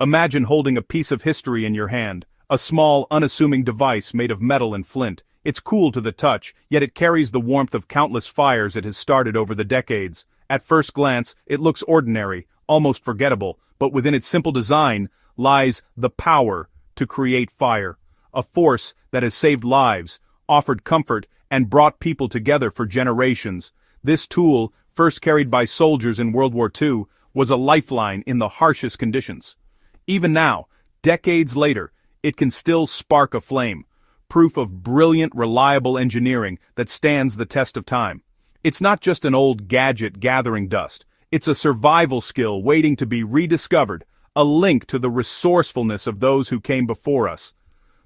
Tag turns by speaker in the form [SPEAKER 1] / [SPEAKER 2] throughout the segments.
[SPEAKER 1] Imagine holding a piece of history in your hand, a small, unassuming device made of metal and flint. It's cool to the touch, yet it carries the warmth of countless fires it has started over the decades. At first glance, it looks ordinary, almost forgettable, but within its simple design lies the power to create fire. A force that has saved lives, offered comfort, and brought people together for generations. This tool, first carried by soldiers in World War II, was a lifeline in the harshest conditions. Even now, decades later, it can still spark a flame, proof of brilliant, reliable engineering that stands the test of time. It's not just an old gadget gathering dust. It's a survival skill waiting to be rediscovered, a link to the resourcefulness of those who came before us.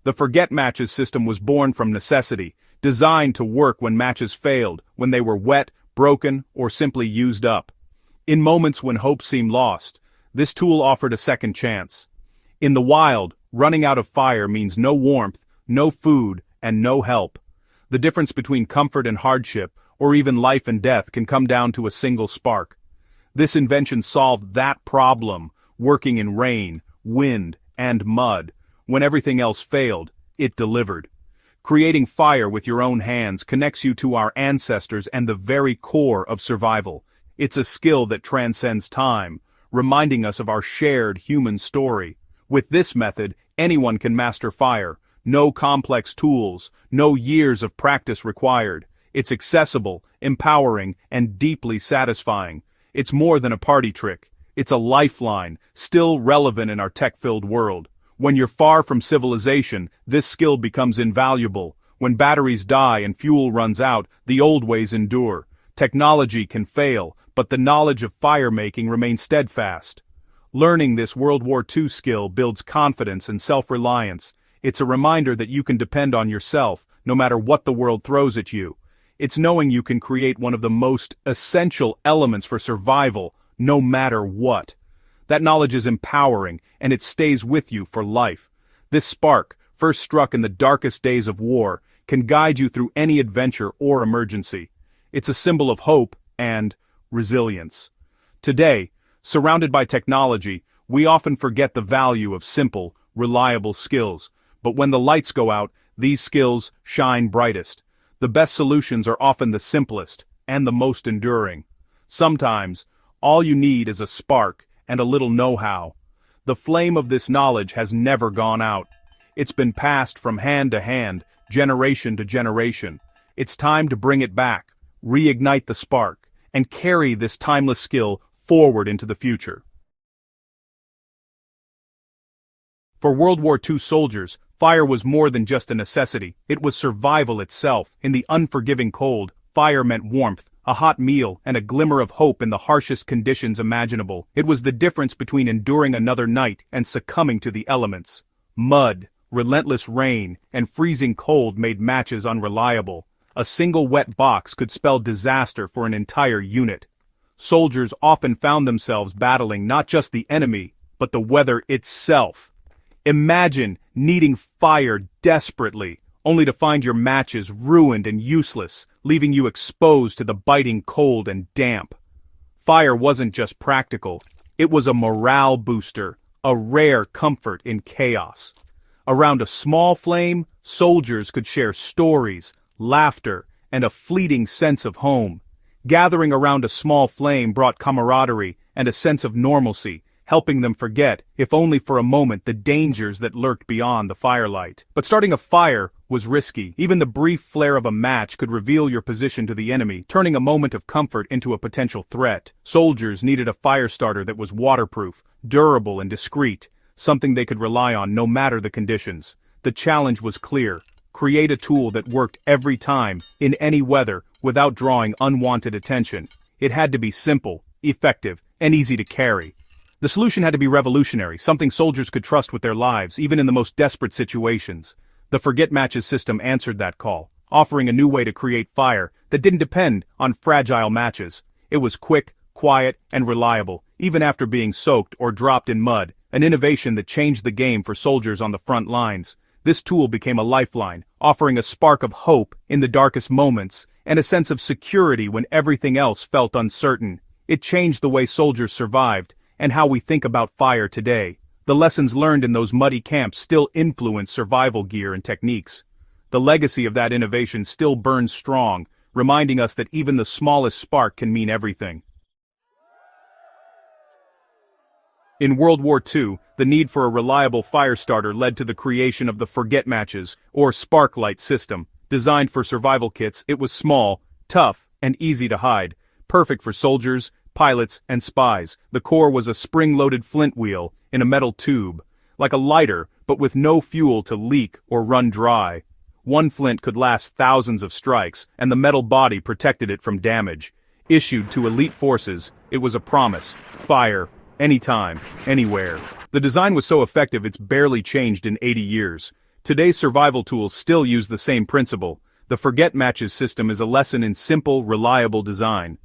[SPEAKER 1] The Forget Matches system was born from necessity, designed to work when matches failed, when they were wet, broken, or simply used up. In moments when hope seemed lost, this tool offered a second chance. In the wild, running out of fire means no warmth, no food, and no help. The difference between comfort and hardship, or even life and death, can come down to a single spark. This invention solved that problem, working in rain, wind, and mud. When everything else failed, it delivered. Creating fire with your own hands connects you to our ancestors and the very core of survival. It's a skill that transcends time, reminding us of our shared human story. With this method, anyone can master fire. No complex tools, no years of practice required. It's accessible, empowering, and deeply satisfying. It's more than a party trick. It's a lifeline, still relevant in our tech-filled world. When you're far from civilization, this skill becomes invaluable. When batteries die and fuel runs out, the old ways endure. Technology can fail, but the knowledge of fire-making remains steadfast. Learning this World War II skill builds confidence and self-reliance. It's a reminder that you can depend on yourself, no matter what the world throws at you. It's knowing you can create one of the most essential elements for survival, no matter what. That knowledge is empowering, and it stays with you for life. This spark, first struck in the darkest days of war, can guide you through any adventure or emergency. It's a symbol of hope and resilience. Today, surrounded by technology, we often forget the value of simple, reliable skills. But when the lights go out, these skills shine brightest. The best solutions are often the simplest and the most enduring. Sometimes, all you need is a spark and a little know-how. The flame of this knowledge has never gone out. It's been passed from hand to hand, generation to generation. It's time to bring it back, reignite the spark, and carry this timeless skill forward into the future. For World War II soldiers, fire was more than just a necessity. It was survival itself. In the unforgiving cold, fire meant warmth, a hot meal, and a glimmer of hope in the harshest conditions imaginable. It was the difference between enduring another night and succumbing to the elements. Mud, relentless rain, and freezing cold made matches unreliable. A single wet box could spell disaster for an entire unit. Soldiers often found themselves battling not just the enemy, but the weather itself. Imagine needing fire desperately, only to find your matches ruined and useless, leaving you exposed to the biting cold and damp. Fire wasn't just practical, it was a morale booster, a rare comfort in chaos. Around a small flame, soldiers could share stories, laughter, and a fleeting sense of home. Gathering around a small flame brought camaraderie and a sense of normalcy, helping them forget, if only for a moment, the dangers that lurked beyond the firelight. But starting a fire was risky. Even the brief flare of a match could reveal your position to the enemy, turning a moment of comfort into a potential threat. Soldiers needed a fire starter that was waterproof, durable, and discreet, something they could rely on no matter the conditions. The challenge was clear. Create a tool that worked every time, in any weather, without drawing unwanted attention. It had to be simple, effective, and easy to carry. The solution had to be revolutionary, something soldiers could trust with their lives, even in the most desperate situations. The Forget Matches system answered that call, offering a new way to create fire that didn't depend on fragile matches. It was quick, quiet, and reliable, even after being soaked or dropped in mud, an innovation that changed the game for soldiers on the front lines. This tool became a lifeline, offering a spark of hope in the darkest moments, and a sense of security when everything else felt uncertain. It changed the way soldiers survived, and how we think about fire today. The The lessons learned in those muddy camps still influence survival gear and techniques. The legacy of that innovation still burns strong, reminding us that even the smallest spark can mean everything. In World War II, the need for a reliable fire starter led to the creation of the FORGET matches, or spark-light system. Designed for survival kits, it was small, tough, and easy to hide, perfect for soldiers, pilots, and spies. The core was a spring-loaded flint wheel in a metal tube, like a lighter, but with no fuel to leak or run dry. One flint could last thousands of strikes, and the metal body protected it from damage. Issued to elite forces, it was a promise: fire, anytime, anywhere. The design was so effective it's barely changed in 80 years. Today's survival tools still use the same principle. The FORGET matches system is a lesson in simple, reliable design.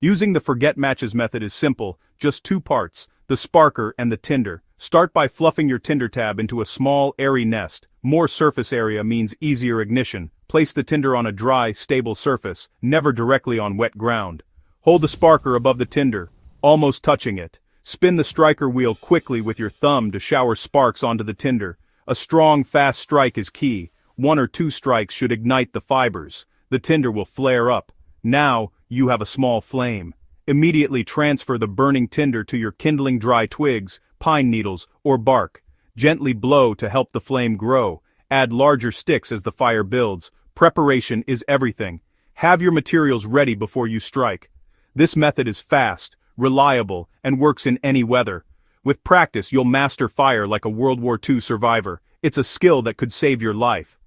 [SPEAKER 1] Using the FORGET matches method is simple, just two parts, the sparker and the tinder. Start by fluffing your tinder tab into a small, airy nest. More surface area means easier ignition. Place the tinder on a dry, stable surface, never directly on wet ground. Hold the sparker above the tinder, almost touching it. Spin the striker wheel quickly with your thumb to shower sparks onto the tinder. A strong, fast strike is key. 1 or 2 strikes should ignite the fibers. The tinder will flare up. Now, you have a small flame. Immediately transfer the burning tinder to your kindling dry twigs, pine needles, or bark. Gently blow to help the flame grow. Add larger sticks as the fire builds. Preparation is everything. Have your materials ready before you strike. This method is fast, reliable, and works in any weather. With practice, you'll master fire like a World War II survivor. It's a skill that could save your life.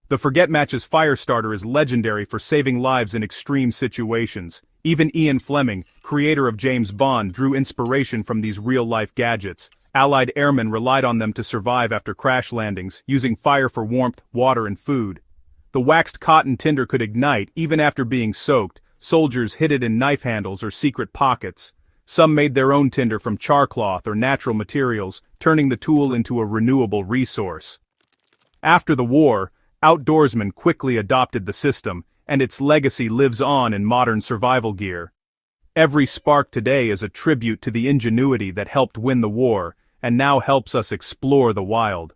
[SPEAKER 1] The FORGET matches fire starter is legendary for saving lives in extreme situations. Even Ian Fleming, creator of James Bond, drew inspiration from these real-life gadgets. Allied airmen relied on them to survive after crash landings, using fire for warmth, water, and food. The waxed cotton tinder could ignite even after being soaked. Soldiers hid it in knife handles or secret pockets. Some made their own tinder from char cloth or natural materials, turning the tool into a renewable resource. After the war, outdoorsmen quickly adopted the system, and its legacy lives on in modern survival gear. Every spark today is a tribute to the ingenuity that helped win the war, and now helps us explore the wild.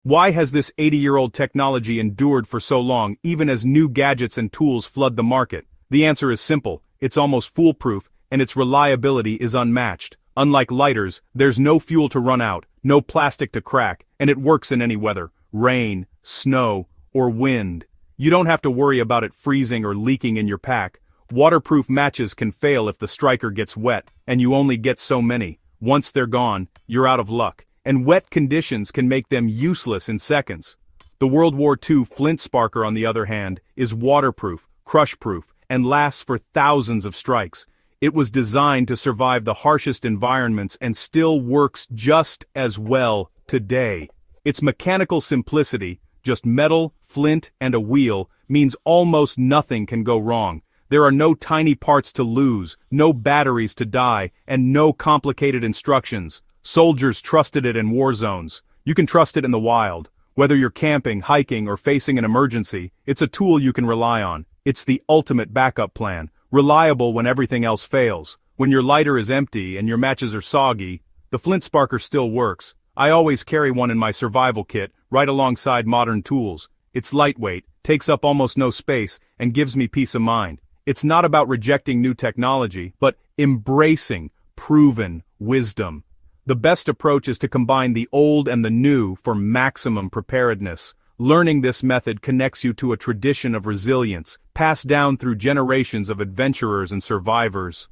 [SPEAKER 1] Why has this 80-year-old technology endured for so long, even as new gadgets and tools flood the market? The answer is simple: it's almost foolproof, and its reliability is unmatched. Unlike lighters, there's no fuel to run out, no plastic to crack, and it works in any weather: rain, snow, or wind. You don't have to worry about it freezing or leaking in your pack. Waterproof matches can fail if the striker gets wet, and you only get so many. Once they're gone, you're out of luck. And wet conditions can make them useless in seconds. The World War II Flint sparker, on the other hand, is waterproof, crush-proof, and lasts for thousands of strikes. It was designed to survive the harshest environments and still works just as well today. Its mechanical simplicity, just metal, flint, and a wheel, means almost nothing can go wrong. There are no tiny parts to lose, no batteries to die, and no complicated instructions. Soldiers trusted it in war zones. You can trust it in the wild. Whether you're camping, hiking, or facing an emergency, it's a tool you can rely on. It's the ultimate backup plan, reliable when everything else fails. When your lighter is empty and your matches are soggy, the Flint sparker still works. I always carry one in my survival kit, right alongside modern tools. It's lightweight, takes up almost no space, and gives me peace of mind. It's not about rejecting new technology, but embracing proven wisdom. The best approach is to combine the old and the new for maximum preparedness. Learning this method connects you to a tradition of resilience, passed down through generations of adventurers and survivors.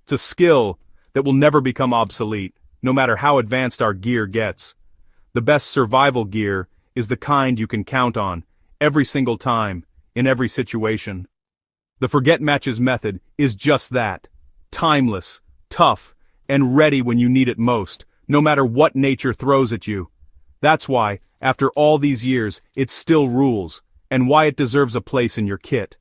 [SPEAKER 1] It's a skill that will never become obsolete, no matter how advanced our gear gets. The best survival gear is the kind you can count on, every single time, in every situation. The FORGET matches method is just that: timeless, tough, and ready when you need it most, no matter what nature throws at you. That's why, after all these years, it still rules, and why it deserves a place in your kit.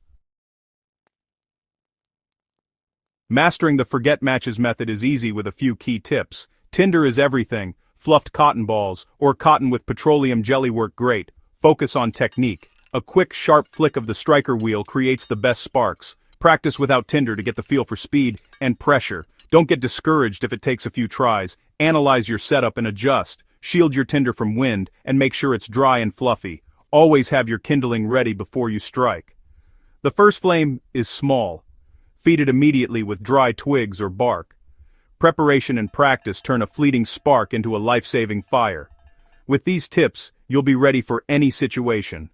[SPEAKER 1] Mastering the FORGET matches method is easy with a few key tips. Tinder is everything. Fluffed cotton balls, or cotton with petroleum jelly work great. Focus on technique. A quick, sharp flick of the striker wheel creates the best sparks. Practice without tinder to get the feel for speed and pressure. Don't get discouraged if it takes a few tries. Analyze your setup and adjust. Shield your tinder from wind and make sure it's dry and fluffy. Always have your kindling ready before you strike. The first flame is small. Feed it immediately with dry twigs or bark. Preparation and practice turn a fleeting spark into a life-saving fire. With these tips, you'll be ready for any situation.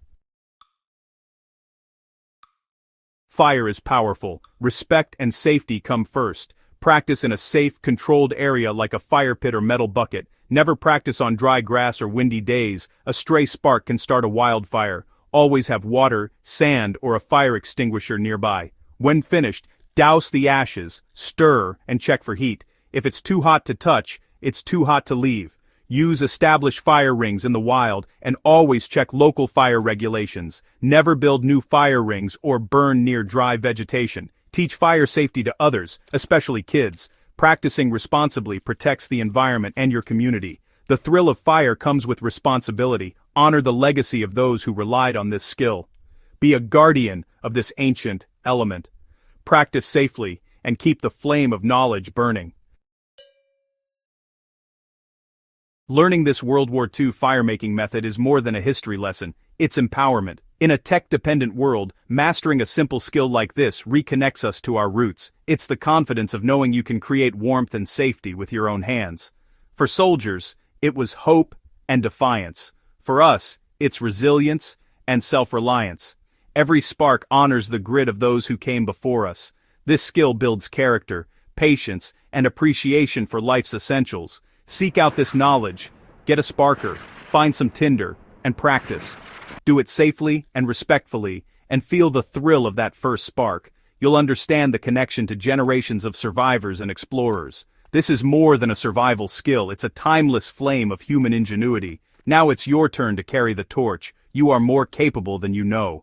[SPEAKER 1] Fire is powerful. Respect and safety come first. Practice in a safe, controlled area like a fire pit or metal bucket. Never practice on dry grass or windy days. A stray spark can start a wildfire. Always have water, sand, or a fire extinguisher nearby. When finished, douse the ashes, stir, and check for heat. If it's too hot to touch, it's too hot to leave. Use established fire rings in the wild, and always check local fire regulations. Never build new fire rings or burn near dry vegetation. Teach fire safety to others, especially kids. Practicing responsibly protects the environment and your community. The thrill of fire comes with responsibility. Honor the legacy of those who relied on this skill. Be a guardian of this ancient element. Practice safely, and keep the flame of knowledge burning. Learning this World War II fire-making method is more than a history lesson, it's empowerment. In a tech-dependent world, mastering a simple skill like this reconnects us to our roots. It's the confidence of knowing you can create warmth and safety with your own hands. For soldiers, it was hope and defiance. For us, it's resilience and self-reliance. Every spark honors the grit of those who came before us. This skill builds character, patience, and appreciation for life's essentials. Seek out this knowledge, get a sparker, find some tinder, and practice. Do it safely and respectfully, and feel the thrill of that first spark. You'll understand the connection to generations of survivors and explorers. This is more than a survival skill, it's a timeless flame of human ingenuity. Now it's your turn to carry the torch. You are more capable than you know.